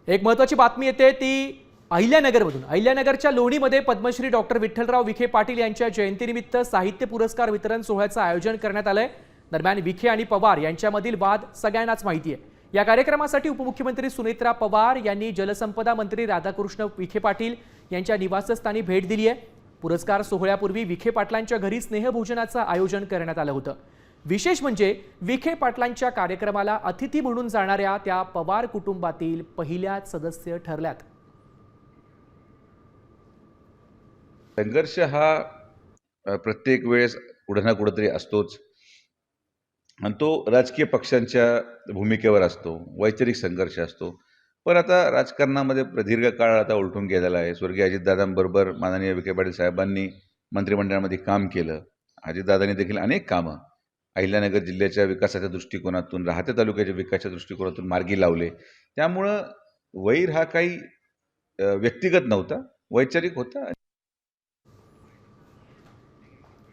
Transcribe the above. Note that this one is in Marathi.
एक महत्त्वाची बातमी येते ती अहिल्यानगरमधून। अहिल्यानगरच्या लोणीमध्ये पद्मश्री डॉक्टर विठ्ठलराव विखे पाटील यांच्या जयंतीनिमित्त साहित्य पुरस्कार वितरण सोहळ्याचं आयोजन करण्यात आलंय। दरम्यान विखे आणि पवार यांच्यामधील वाद सगळ्यांनाच माहिती आहे। या कार्यक्रमासाठी उपमुख्यमंत्री सुनेत्रा पवार यांनी जलसंपदा मंत्री राधाकृष्ण विखे पाटील यांच्या निवासस्थानी भेट दिली आहे। पुरस्कार सोहळ्यापूर्वी विखे पाटलांच्या घरी स्नेहभोजनाचं आयोजन करण्यात आलं होतं। विशेष म्हणजे विखे पाटलांच्या कार्यक्रमाला अतिथी म्हणून जाणाऱ्या त्या पवार कुटुंबातील पहिल्याच सदस्य ठरल्यात। संघर्ष हा प्रत्येक वेळेस कुठं ना कुठंतरी असतोच आणि तो राजकीय पक्षांच्या भूमिकेवर असतो, वैचारिक संघर्ष असतो। पण आता राजकारणामध्ये प्रदीर्घ काळ आता उलटून गेलेला आहे। स्वर्गीय अजितदादांबरोबर माननीय विखे पाटील साहेबांनी मंत्रिमंडळामध्ये काम केलं। अजितदादांनी देखील अनेक कामं अहिल्यानगर जिल्ह्याच्या विकासाच्या दृष्टिकोनातून, राहत्या तालुक्याच्या विकासाच्या दृष्टिकोनातून मार्गी लावले। त्यामुळं वैर हा काही व्यक्तिगत नव्हता, वैचारिक होता।